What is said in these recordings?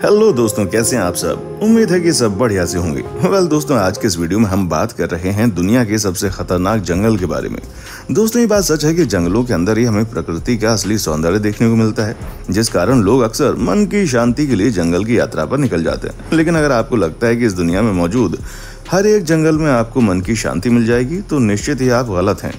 Hello दोस्तों, कैसे हैं आप सब। उम्मीद है कि सब बढ़िया से होंगे। वेल दोस्तों, आज के इस वीडियो में हम बात कर रहे हैं दुनिया के सबसे खतरनाक जंगल के बारे में। दोस्तों, ये बात सच है कि जंगलों के अंदर ही हमें प्रकृति का असली सौंदर्य देखने को मिलता है, जिस कारण लोग अक्सर मन की शांति के लिए जंगल की यात्रा पर निकल जाते हैं। लेकिन अगर आपको लगता है कि इस दुनिया में मौजूद हर एक जंगल में आपको मन की शांति मिल जाएगी, तो निश्चित ही आप गलत हैं,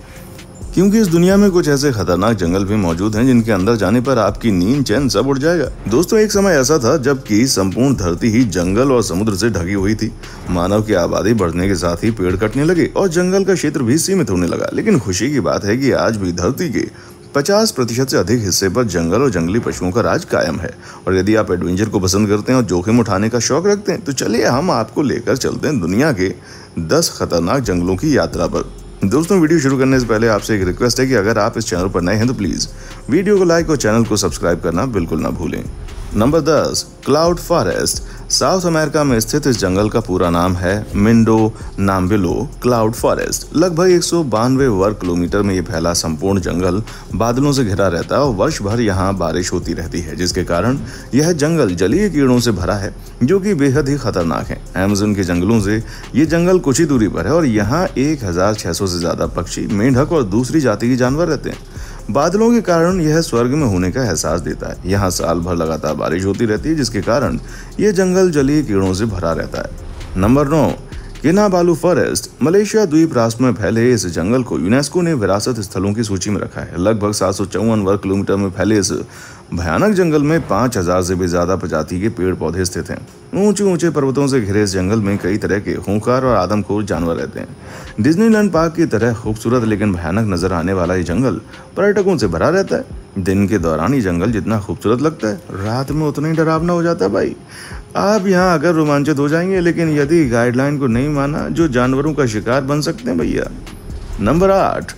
क्योंकि इस दुनिया में कुछ ऐसे खतरनाक जंगल भी मौजूद हैं जिनके अंदर जाने पर आपकी नींद चैन सब उड़ जाएगा। दोस्तों, एक समय ऐसा था जबकि संपूर्ण धरती ही जंगल और समुद्र से ढकी हुई थी। मानव की आबादी बढ़ने के साथ ही पेड़ कटने लगे और जंगल का क्षेत्र भी सीमित होने लगा। लेकिन खुशी की बात है कि आज भी धरती के 50% से अधिक हिस्से पर जंगल और जंगली पशुओं का राज कायम है। और यदि आप एडवेंचर को पसंद करते हैं और जोखिम उठाने का शौक रखते हैं, तो चलिए हम आपको लेकर चलते हैं दुनिया के 10 खतरनाक जंगलों की यात्रा पर। दोस्तों, वीडियो शुरू करने से पहले आपसे एक रिक्वेस्ट है कि अगर आप इस चैनल पर नए हैं तो प्लीज वीडियो को लाइक और चैनल को सब्सक्राइब करना बिल्कुल ना भूलें। Number 10, cloud forest. South America में स्थित इस जंगल का पूरा नाम है मिंडो नाम्बिलो क्लाउड फॉरेस्ट। लगभग 192 वर्ग किलोमीटर में ये फैला संपूर्ण जंगल बादलों से घिरा रहता है और वर्ष भर यहाँ बारिश होती रहती है, जिसके कारण यह जंगल जलीय कीड़ों से भरा है जो कि बेहद ही खतरनाक है। अमेज़न के जंगलों से ये जंगल कुछ ही दूरी पर है और यहाँ 1600 से ज्यादा पक्षी, मेंढक और दूसरी जाति के जानवर रहते हैं। बादलों के कारण यह स्वर्ग में होने का एहसास देता है। यहाँ साल भर लगातार बारिश होती रहती है, जिसके कारण यह जंगल जलीय कीड़ों से भरा रहता है। Number 9, किनाबालू forest. मलेशिया द्वीप राष्ट्र में फैले इस जंगल को यूनेस्को ने विरासत स्थलों की सूची में रखा है। लगभग 754 वर्ग किलोमीटर में फैले इस भयानक जंगल में 5000 से भी ज्यादा प्रजाति के पेड़ पौधे स्थित हैं। ऊंचे ऊंचे पर्वतों से घिरे इस जंगल में कई तरह के खूंखार और आदमखोर जानवर रहते हैं। डिज्नीलैंड पार्क की तरह खूबसूरत लेकिन भयानक नजर आने वाला ये जंगल पर्यटकों से भरा रहता है। दिन के दौरान ये जंगल जितना खूबसूरत लगता है, रात में उतना ही डरावना हो जाता है। भाई, आप यहाँ आकर रोमांचित हो जाएंगे, लेकिन यदि गाइडलाइन को नहीं माना, जो जानवरों का शिकार बन सकते हैं भैया। Number 8,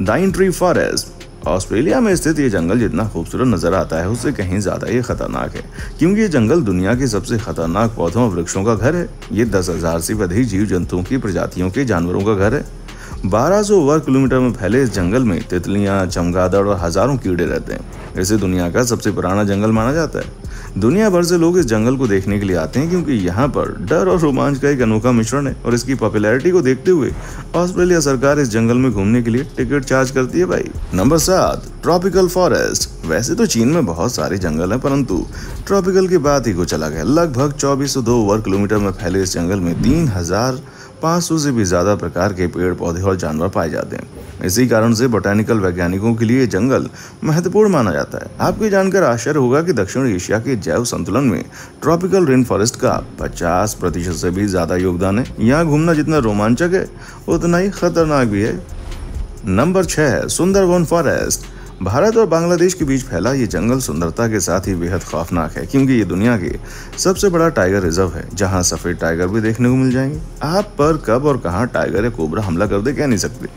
डाइनट्री forest. ऑस्ट्रेलिया में स्थित ये जंगल जितना खूबसूरत नजर आता है, उससे कहीं ज्यादा ये खतरनाक है, क्योंकि ये जंगल दुनिया के सबसे खतरनाक पौधों और वृक्षों का घर है। ये 10,000 से भी अधिक जीव जंतुओं की प्रजातियों के जानवरों का घर है। 1200 वर्ग किलोमीटर में फैले इस जंगल में तितलियां, चमगादड़ और हजारों कीड़े रहते हैं। इसे दुनिया का सबसे पुराना जंगल माना जाता है। दुनिया भर से लोग इस जंगल को देखने के लिए आते हैं, क्योंकि यहाँ पर डर और रोमांच का एक अनोखा मिश्रण है। और इसकी पॉपुलैरिटी को देखते हुए ऑस्ट्रेलिया सरकार इस जंगल में घूमने के लिए टिकट चार्ज करती है भाई। Number 7, tropical forest. वैसे तो चीन में बहुत सारे जंगल हैं, परंतु ट्रॉपिकल की बात ही कुछ अलग है। लगभग 2402 वर्ग किलोमीटर में फैले इस जंगल में 3500 से भी ज्यादा प्रकार के पेड़ पौधे और जानवर पाए जाते हैं। इसी कारण से बोटैनिकल वैज्ञानिकों के लिए जंगल महत्वपूर्ण माना जाता है। आपको जानकर आश्चर्य होगा कि दक्षिण एशिया के जैव संतुलन में ट्रॉपिकल रेन फॉरेस्ट का 50% से भी ज्यादा योगदान है। यहाँ घूमना जितना रोमांचक है, उतना ही खतरनाक भी है। Number 6, Sundarban forest. भारत और बांग्लादेश के बीच फैला ये जंगल सुंदरता के साथ ही बेहद खौफनाक है, क्योंकि ये दुनिया के सबसे बड़ा टाइगर रिजर्व है, जहां सफेद टाइगर भी देखने को मिल जाएंगे। आप पर कब और कहां टाइगर या कोबरा हमला कर दे, कह नहीं सकते।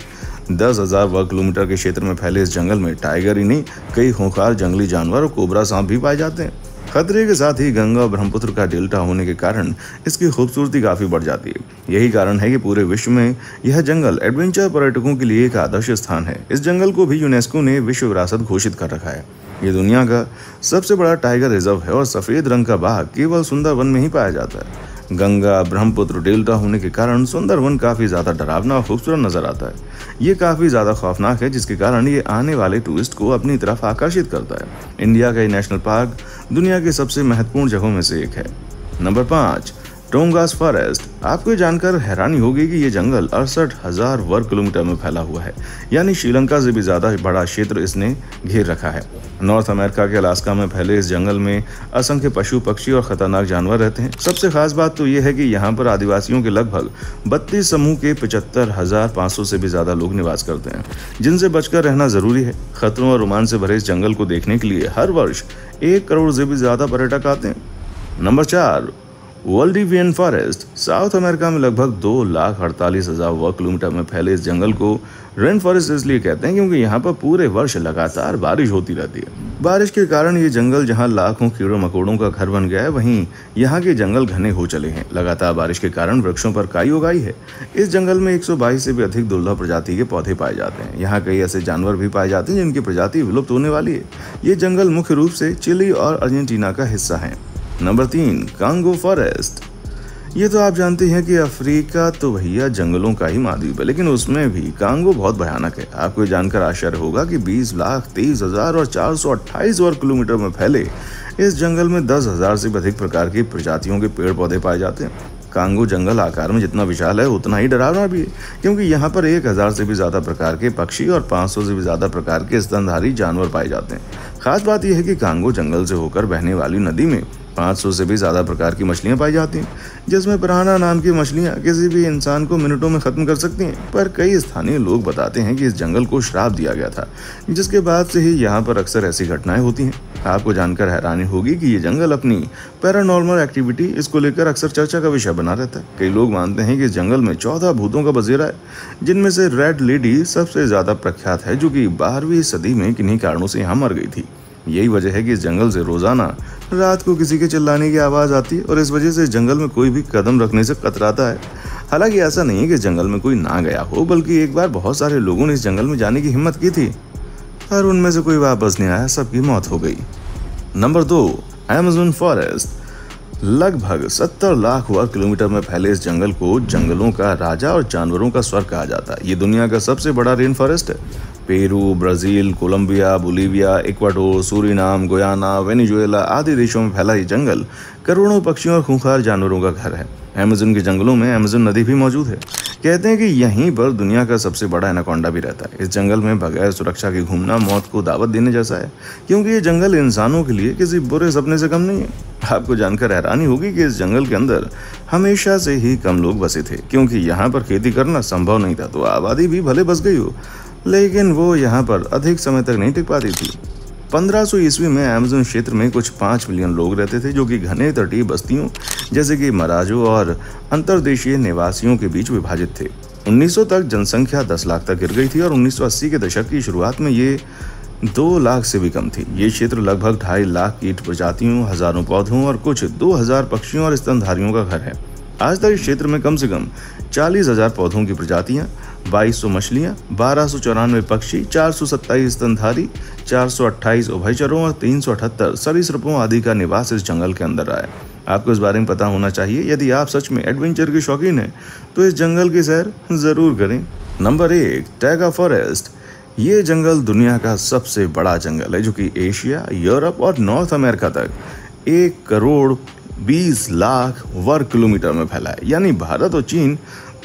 10,000 वर्ग किलोमीटर के क्षेत्र में फैले इस जंगल में टाइगर ही नहीं, कई खूंखार जंगली जानवर और कोबरा सांप भी पाए जाते हैं। खतरे के साथ ही गंगा और ब्रह्मपुत्र का डेल्टा होने के कारण इसकी खूबसूरती काफी बढ़ जाती है। यही कारण है कि पूरे विश्व में यह जंगल एडवेंचर पर्यटकों के लिए एक आदर्श स्थान है। इस जंगल को भी यूनेस्को ने विश्व विरासत घोषित कर रखा है। ये दुनिया का सबसे बड़ा टाइगर रिजर्व है और सफेद रंग का बाघ केवल सुंदरवन में ही पाया जाता है। गंगा ब्रह्मपुत्र डेल्टा होने के कारण सुंदरवन काफी ज्यादा डरावना और खूबसूरत नजर आता है। ये काफी ज्यादा खौफनाक है, जिसके कारण ये आने वाले टूरिस्ट को अपनी तरफ आकर्षित करता है। इंडिया का ये नेशनल पार्क दुनिया के सबसे महत्वपूर्ण जगहों में से एक है। Number 5, Tongass forest. आपको ये जानकर हैरानी होगी कि ये जंगल 68,000 वर्ग किलोमीटर में फैला हुआ है, यानी श्रीलंका से भी ज्यादा बड़ा क्षेत्र इसने घेर रखा है। नॉर्थ अमेरिका के अलास्का में फैले इस जंगल में असंख्य पशु, पक्षी और खतरनाक जानवर रहते हैं। सबसे खास बात तो ये है कि यहाँ पर आदिवासियों के लगभग 32 समूह के 75,500 से भी ज्यादा लोग निवास करते हैं, जिनसे बचकर रहना जरूरी है। खतरों और रोमांच से भरे इस जंगल को देखने के लिए हर वर्ष 1 करोड़ से भी ज्यादा पर्यटक आते हैं। नंबर 4, वॉल्डिवियन फॉरेस्ट साउथ अमेरिका में लगभग 2,48,000 वर्ग किलोमीटर में फैले इस जंगल को रेन फॉरेस्ट इसलिए कहते हैं क्योंकि यहाँ पर पूरे वर्ष लगातार बारिश होती रहती है। बारिश के कारण ये जंगल जहाँ लाखों कीड़ों मकोड़ों का घर बन गया है, वहीं यहाँ के जंगल घने हो चले हैं। लगातार बारिश के कारण वृक्षों पर काई उगाई है। इस जंगल में 122 से भी अधिक दुर्लभ प्रजाति के पौधे पाए जाते हैं। यहाँ कई ऐसे जानवर भी पाए जाते हैं जिनकी प्रजाति विलुप्त होने वाली है। ये जंगल मुख्य रूप से चिली और अर्जेंटीना का हिस्सा है। Number 3, Congo forest. ये तो आप जानते हैं कि अफ्रीका तो भैया जंगलों का ही महाद्वीप है, लेकिन उसमें भी कांगो बहुत भयानक है। आपको ये जानकर आश्चर्य होगा कि 20,23,428 वर्ग किलोमीटर में फैले इस जंगल में 10,000 से भी अधिक प्रकार की प्रजातियों के पेड़ पौधे पाए जाते हैं। कांगो जंगल आकार में जितना विशाल है उतना ही डरावना भी है, क्योंकि यहाँ पर 1,000 से भी ज़्यादा प्रकार के पक्षी और 500 से भी ज़्यादा प्रकार के स्तनधारी जानवर पाए जाते हैं। खास बात यह है कि कांगो जंगल से होकर बहने वाली नदी में 500 से भी ज़्यादा प्रकार की मछलियाँ पाई जाती हैं, जिसमें पिरान्हा नाम की मछलियाँ किसी भी इंसान को मिनटों में ख़त्म कर सकती हैं। पर कई स्थानीय लोग बताते हैं कि इस जंगल को श्राप दिया गया था, जिसके बाद से ही यहाँ पर अक्सर ऐसी घटनाएं होती हैं। आपको जानकर हैरानी होगी कि ये जंगल अपनी पैरानॉर्मल एक्टिविटी इसको लेकर अक्सर चर्चा का विषय बना रहता है। कई लोग मानते हैं कि इस जंगल में 14 भूतों का बसेरा है, जिनमें से रेड लेडी सबसे ज़्यादा प्रख्यात है, जो कि 12वीं सदी में किन्हीं कारणों से यहाँ मर गई थी। यही वजह है कि इस जंगल से रोजाना रात को किसी के चिल्लाने की आवाज़ आती है और इस वजह से इस जंगल में कोई भी कदम रखने से कतराता है। हालांकि ऐसा नहीं है कि इस जंगल में कोई ना गया हो, बल्कि एक बार बहुत सारे लोगों ने इस जंगल में जाने की हिम्मत की थी, पर उनमें से कोई वापस नहीं आया, सबकी मौत हो गई। Number 2, Amazon forest. लगभग 70 लाख वर्ग किलोमीटर में फैले इस जंगल को जंगलों का राजा और जानवरों का स्वर्ग कहा जाता है। ये दुनिया का सबसे बड़ा रेन फॉरेस्ट है। Peru, Brazil, Colombia, Bolivia, Ecuador, Suriname, Guyana, Venezuela आदि देशों में फैला ये जंगल करोड़ों पक्षियों और खूंखार जानवरों का घर है। अमेज़न के जंगलों में अमेज़न नदी भी मौजूद है। कहते हैं कि यहीं पर दुनिया का सबसे बड़ा एनाकोंडा भी रहता है। इस जंगल में बगैर सुरक्षा के घूमना मौत को दावत देने जैसा है, क्योंकि ये जंगल इंसानों के लिए किसी बुरे सपने से कम नहीं है। आपको जानकर हैरानी होगी कि इस जंगल के अंदर हमेशा से ही कम लोग बसे थे, क्योंकि यहाँ पर खेती करना संभव नहीं था। तो आबादी भी भले बस गई हो, लेकिन वो यहाँ पर अधिक समय तक नहीं टिक पाती थी। 1500 ईस्वी में अमेज़न क्षेत्र में कुछ 5 मिलियन लोग रहते थे, जो कि घने तटीय बस्तियों जैसे कि मराजो और अंतर्देशीय निवासियों के बीच विभाजित थे। 1900 तक जनसंख्या 10 लाख तक गिर गई थी और 1980 के दशक की शुरुआत में ये 2 लाख से भी कम थी। ये क्षेत्र लगभग 2.5 लाख कीट प्रजातियों, हजारों पौधों और कुछ 2000 पक्षियों और स्तनधारियों का घर है। आज तक इस क्षेत्र में कम से कम 40,000 पौधों की प्रजातियां, 2200 मछलियां, 1294 पक्षी, 427 स्तनधारी, 428 उभयचरों और 378 सरीसृपों आदि का निवास इस जंगल के अंदर रहा है। आपको इस बारे में पता होना चाहिए। यदि आप सच में एडवेंचर के शौकीन हैं तो इस जंगल की सैर जरूर करें। Number 1, taiga forest. ये जंगल दुनिया का सबसे बड़ा जंगल है, जो कि एशिया, यूरोप और नॉर्थ अमेरिका तक 1,20,00,000 वर्ग किलोमीटर में फैला है। यानी भारत और चीन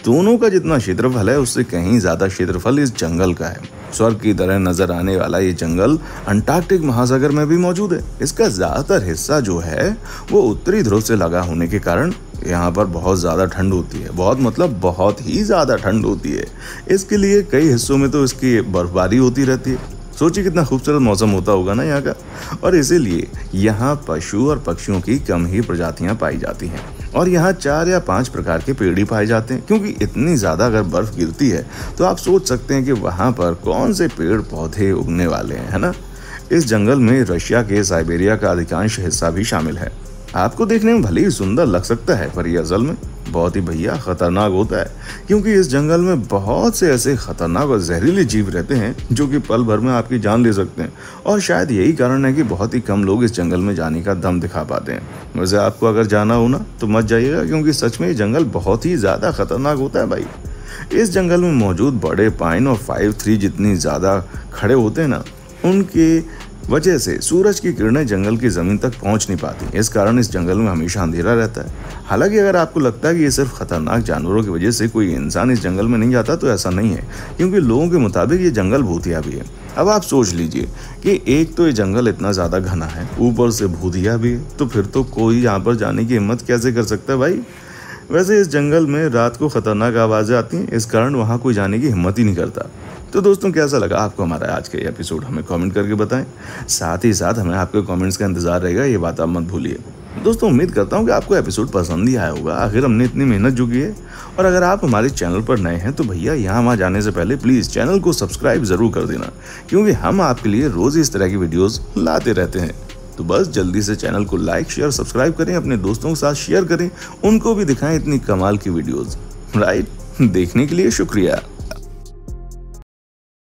दोनों का जितना क्षेत्रफल है उससे कहीं ज़्यादा क्षेत्रफल इस जंगल का है। स्वर्ग की तरह नजर आने वाला ये जंगल अंटार्कटिक महासागर में भी मौजूद है। इसका ज़्यादातर हिस्सा जो है वो उत्तरी ध्रुव से लगा होने के कारण यहाँ पर बहुत ज़्यादा ठंड होती है। बहुत मतलब बहुत ही ज़्यादा ठंड होती है। इसके लिए कई हिस्सों में तो इसकी बर्फबारी होती रहती है। सोचिए कितना खूबसूरत मौसम होता होगा ना यहाँ का। और इसीलिए यहाँ पशु और पक्षियों की कम ही प्रजातियाँ पाई जाती हैं और यहाँ 4 या 5 प्रकार के पेड़ ही पाए जाते हैं, क्योंकि इतनी ज़्यादा अगर बर्फ़ गिरती है तो आप सोच सकते हैं कि वहाँ पर कौन से पेड़ पौधे उगने वाले हैं, है ना। इस जंगल में रशिया के साइबेरिया का अधिकांश हिस्सा भी शामिल है। आपको देखने में भले ही सुंदर लग सकता है, पर यह असल में बहुत ही भैया खतरनाक होता है, क्योंकि इस जंगल में बहुत से ऐसे खतरनाक और जहरीले जीव रहते हैं जो कि पल भर में आपकी जान ले सकते हैं। और शायद यही कारण है कि बहुत ही कम लोग इस जंगल में जाने का दम दिखा पाते हैं। वैसे आपको अगर जाना हो ना तो मत जाइएगा, क्योंकि सच में ये जंगल बहुत ही ज़्यादा खतरनाक होता है भाई। इस जंगल में मौजूद बड़े पाइन और 5-3 जितनी ज़्यादा खड़े होते हैं ना, उनके वजह से सूरज की किरणें जंगल की ज़मीन तक पहुंच नहीं पाती। इस कारण इस जंगल में हमेशा अंधेरा रहता है। हालांकि अगर आपको लगता है कि ये सिर्फ खतरनाक जानवरों की वजह से कोई इंसान इस जंगल में नहीं जाता, तो ऐसा नहीं है, क्योंकि लोगों के मुताबिक ये जंगल भूतिया भी है। अब आप सोच लीजिए कि एक तो ये जंगल इतना ज़्यादा घना है, ऊपर से भूतिया भी है, तो फिर तो कोई यहाँ पर जाने की हिम्मत कैसे कर सकता है भाई। वैसे इस जंगल में रात को खतरनाक आवाज़ें आती हैं, इस कारण वहाँ कोई जाने की हिम्मत ही नहीं करता। तो दोस्तों, कैसा लगा आपको हमारा आज का ये एपिसोड, हमें कमेंट करके बताएं। साथ ही साथ हमें आपके कमेंट्स का इंतज़ार रहेगा, ये बात आप मत भूलिए। दोस्तों उम्मीद करता हूँ कि आपको एपिसोड पसंद ही आया होगा। आखिर हमने इतनी मेहनत जो की है। और अगर आप हमारे चैनल पर नए हैं तो भैया यहाँ वहाँ जाने से पहले प्लीज़ चैनल को सब्सक्राइब ज़रूर कर देना, क्योंकि हम आपके लिए रोज़ इस तरह की वीडियोज़ लाते रहते हैं। तो बस जल्दी से चैनल को लाइक शेयर सब्सक्राइब करें, अपने दोस्तों के साथ शेयर करें, उनको भी दिखाएं इतनी कमाल की वीडियोज़। राइट, देखने के लिए शुक्रिया।